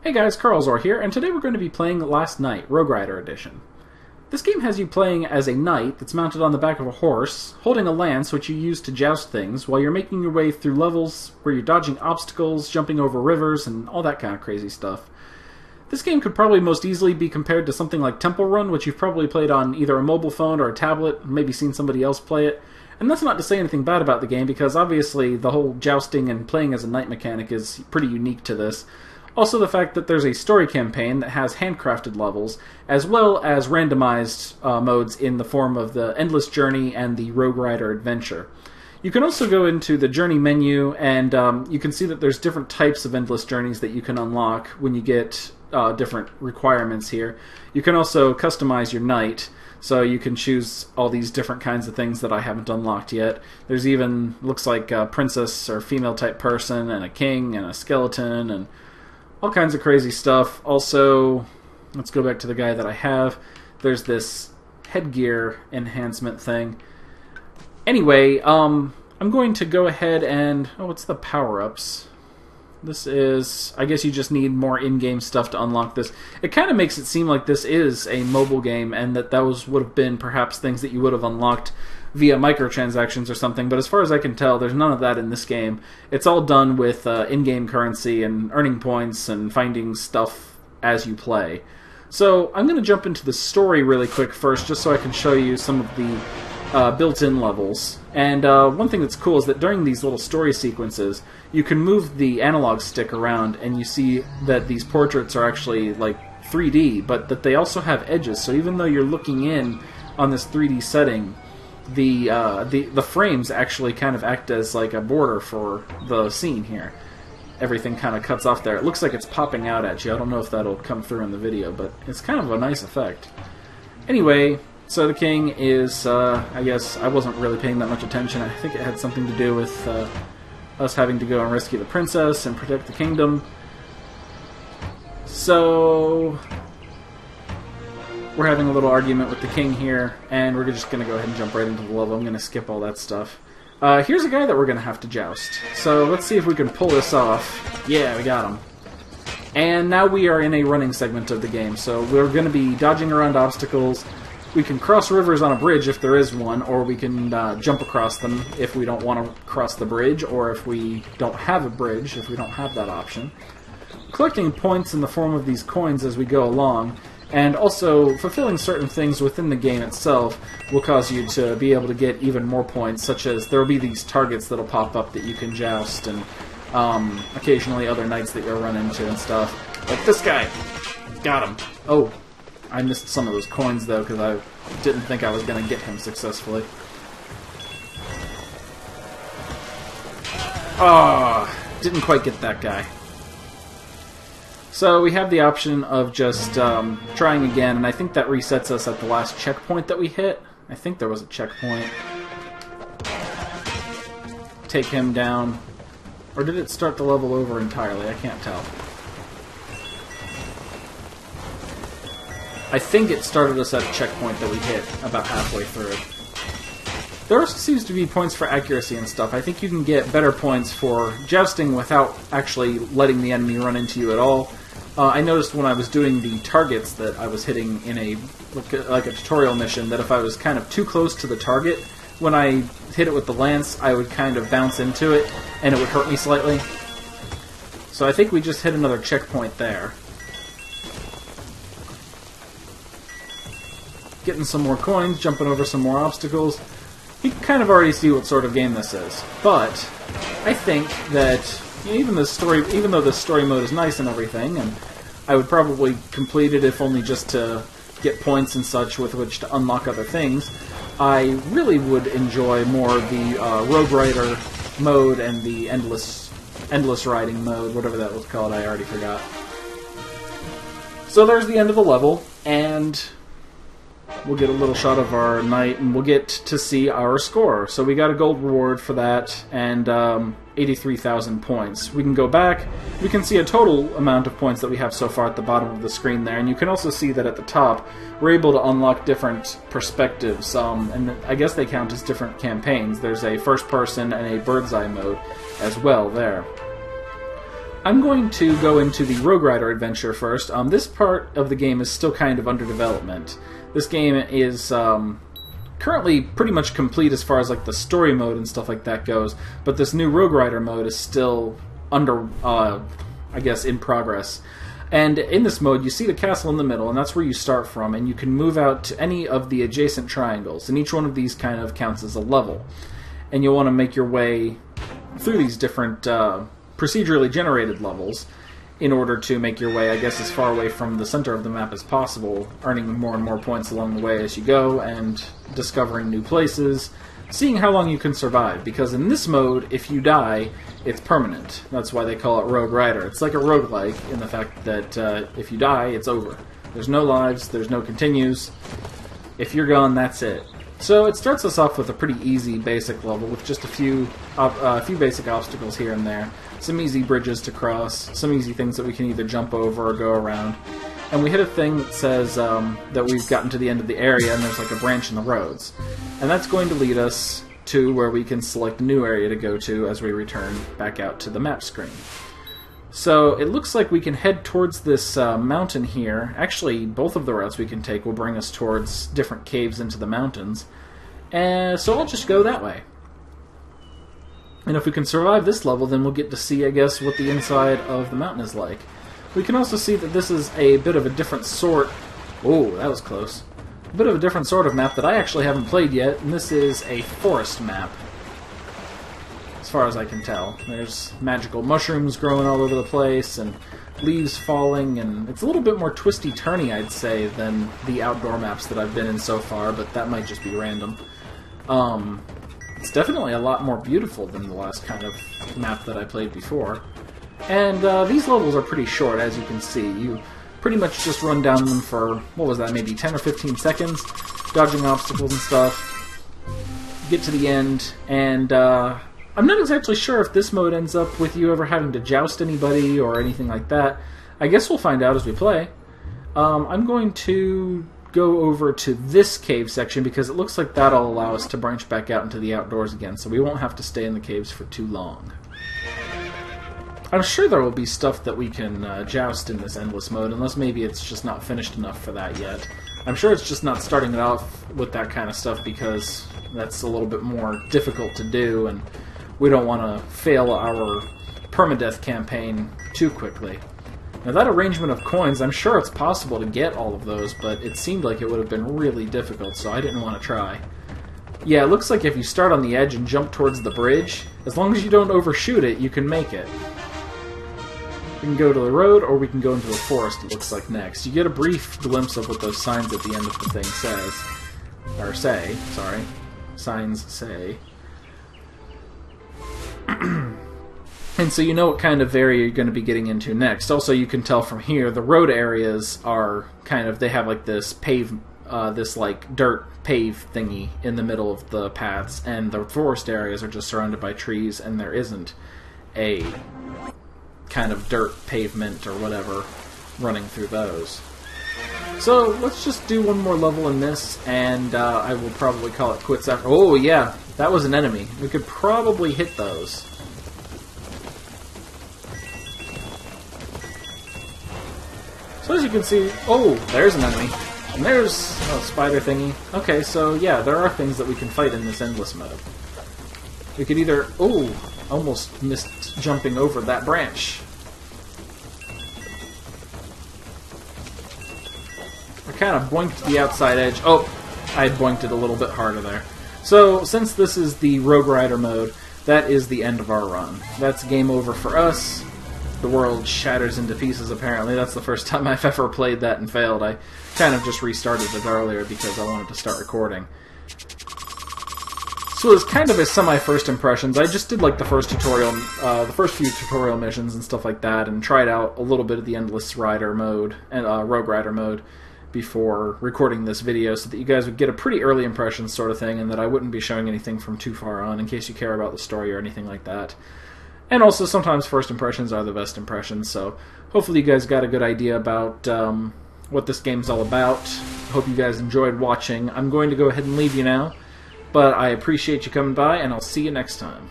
Hey guys, Carlz0r here, and today we're going to be playing Last Knight, Rogue Rider Edition. This game has you playing as a knight that's mounted on the back of a horse, holding a lance which you use to joust things, while you're making your way through levels where you're dodging obstacles, jumping over rivers, and all that kind of crazy stuff. This game could probably most easily be compared to something like Temple Run, which you've probably played on either a mobile phone or a tablet, maybe seen somebody else play it. And that's not to say anything bad about the game, because obviously the whole jousting and playing as a knight mechanic is pretty unique to this. Also the fact that there's a story campaign that has handcrafted levels, as well as randomized modes in the form of the Endless Journey and the Rogue Rider Adventure. You can also go into the Journey menu, and you can see that there's different types of Endless Journeys that you can unlock when you get different requirements here. You can also customize your knight, so you can choose all these different kinds of things that I haven't unlocked yet. There's even, looks like a princess or female type person, and a king, and a skeleton, and all kinds of crazy stuff. Also, let's go back to the guy that I have. There's this headgear enhancement thing. Anyway, I'm going to go ahead and... Oh, what's the power-ups? This is... I guess you just need more in-game stuff to unlock this. It kind of makes it seem like this is a mobile game, and that those would have been perhaps things that you would have unlocked via microtransactions or something, but as far as I can tell, there's none of that in this game. It's all done with in-game currency and earning points and finding stuff as you play. So I'm going to jump into the story really quick first, just so I can show you some of the built-in levels. And one thing that's cool is that during these little story sequences, you can move the analog stick around, and you see that these portraits are actually like 3D, but that they also have edges. So even though you're looking in on this 3D setting, the frames actually kind of act as like a border for the scene here. Everything kind of cuts off there. It looks like it's popping out at you. I don't know if that'll come through in the video, but it's kind of a nice effect. Anyway, so the king is, I guess I wasn't really paying that much attention. I think it had something to do with us having to go and rescue the princess and protect the kingdom. So we're having a little argument with the king here, and we're just going to go ahead and jump right into the level. I'm going to skip all that stuff. Here's a guy that we're going to have to joust. So let's see if we can pull this off. Yeah, we got him. And now we are in a running segment of the game, so we're going to be dodging around obstacles. We can cross rivers on a bridge if there is one, or we can jump across them if we don't want to cross the bridge, or if we don't have a bridge, if we don't have that option. Collecting points in the form of these coins as we go along, and also fulfilling certain things within the game itself will cause you to be able to get even more points, such as there will be these targets that will pop up that you can joust, and occasionally other knights that you'll run into and stuff. Like this guy! Got him! Oh, I missed some of those coins though, because I didn't think I was going to get him successfully. Ah, didn't quite get that guy. So we have the option of just trying again, and I think that resets us at the last checkpoint that we hit. I think there was a checkpoint. Take him down. Or did it start the level over entirely? I can't tell. I think it started us at a checkpoint that we hit about halfway through. There also seems to be points for accuracy and stuff. I think you can get better points for jousting without actually letting the enemy run into you at all. I noticed when I was doing the targets that I was hitting in a like a tutorial mission that if I was kind of too close to the target, when I hit it with the lance, I would kind of bounce into it, and it would hurt me slightly. So I think we just hit another checkpoint there. Getting some more coins, jumping over some more obstacles. You can kind of already see what sort of game this is. But I think that even though the story mode is nice and everything, and I would probably complete it if only just to get points and such with which to unlock other things, I really would enjoy more the Rogue Rider mode and the endless riding mode, whatever that was called, I already forgot. So there's the end of the level, and we'll get a little shot of our knight, and we'll get to see our score. So we got a gold reward for that, and 83,000 points. We can go back, we can see a total amount of points that we have so far at the bottom of the screen there, and you can also see that at the top, we're able to unlock different perspectives, and I guess they count as different campaigns. There's a first person and a bird's eye mode as well there. I'm going to go into the Rogue Rider adventure first. This part of the game is still kind of under development. This game is currently pretty much complete as far as like the story mode and stuff like that goes, but this new Rogue Rider mode is still under, I guess, in progress. And in this mode, you see the castle in the middle, and that's where you start from, and you can move out to any of the adjacent triangles, and each one of these kind of counts as a level. And you'll want to make your way through these different procedurally generated levels in order to make your way, I guess, as far away from the center of the map as possible, earning more and more points along the way as you go, and discovering new places, seeing how long you can survive, because in this mode, if you die, it's permanent. That's why they call it Rogue Rider. It's like a roguelike in the fact that if you die, it's over. There's no lives, there's no continues. If you're gone, that's it. So it starts us off with a pretty easy basic level with just a few basic obstacles here and there. Some easy bridges to cross, some easy things that we can either jump over or go around. And we hit a thing that says that we've gotten to the end of the area and there's like a branch in the roads. And that's going to lead us to where we can select a new area to go to as we return back out to the map screen. So it looks like we can head towards this mountain here. Actually, both of the routes we can take will bring us towards different caves into the mountains. And so I'll just go that way. And if we can survive this level, then we'll get to see, I guess, what the inside of the mountain is like. We can also see that this is a bit of a different sort... Oh, that was close. A bit of a different sort of map that I actually haven't played yet, and this is a forest map. As far as I can tell. There's magical mushrooms growing all over the place, and leaves falling, and it's a little bit more twisty-turny, I'd say, than the outdoor maps that I've been in so far, but that might just be random. It's definitely a lot more beautiful than the last kind of map that I played before. And these levels are pretty short, as you can see. You pretty much just run down them for, what was that, maybe 10 or 15 seconds, dodging obstacles and stuff, get to the end, and I'm not exactly sure if this mode ends up with you ever having to joust anybody or anything like that. I guess we'll find out as we play. I'm going to go over to this cave section because it looks like that'll allow us to branch back out into the outdoors again, so we won't have to stay in the caves for too long. I'm sure there will be stuff that we can joust in this endless mode, unless maybe it's just not finished enough for that yet. I'm sure it's just not starting it off with that kind of stuff because that's a little bit more difficult to do, and we don't want to fail our permadeath campaign too quickly. Now that arrangement of coins, I'm sure it's possible to get all of those, but it seemed like it would have been really difficult, so I didn't want to try. Yeah, it looks like if you start on the edge and jump towards the bridge, as long as you don't overshoot it, you can make it. We can go to the road, or we can go into the forest, it looks like, next. You get a brief glimpse of what those signs at the end of the thing says. Or say, sorry. Signs say. And so you know what kind of area you're going to be getting into next. Also, you can tell from here, the road areas are kind of, they have like this this like dirt pave thingy in the middle of the paths, and the forest areas are just surrounded by trees, and there isn't a kind of dirt pavement or whatever running through those. So let's just do one more level in this, and I will probably call it quits after. Oh yeah, that was an enemy. We could probably hit those. So as you can see, oh, there's an enemy. And there's a spider thingy. Okay, so yeah, there are things that we can fight in this endless mode. We could either... Oh, almost missed jumping over that branch. I kind of boinked the outside edge. Oh, I had boinked it a little bit harder there. So, since this is the Rogue Rider mode, that is the end of our run. That's game over for us. The world shatters into pieces, apparently. That's the first time I've ever played that and failed. I kind of just restarted it earlier because I wanted to start recording. So it was kind of a semi-first impressions. I just did like the first tutorial, the first few tutorial missions and stuff like that, and tried out a little bit of the Endless Rider mode, and Rogue Rider mode, before recording this video so that you guys would get a pretty early impression sort of thing, and that I wouldn't be showing anything from too far on in case you care about the story or anything like that. And also, sometimes first impressions are the best impressions, so hopefully you guys got a good idea about what this game's all about. Hope you guys enjoyed watching. I'm going to go ahead and leave you now, but I appreciate you coming by, and I'll see you next time.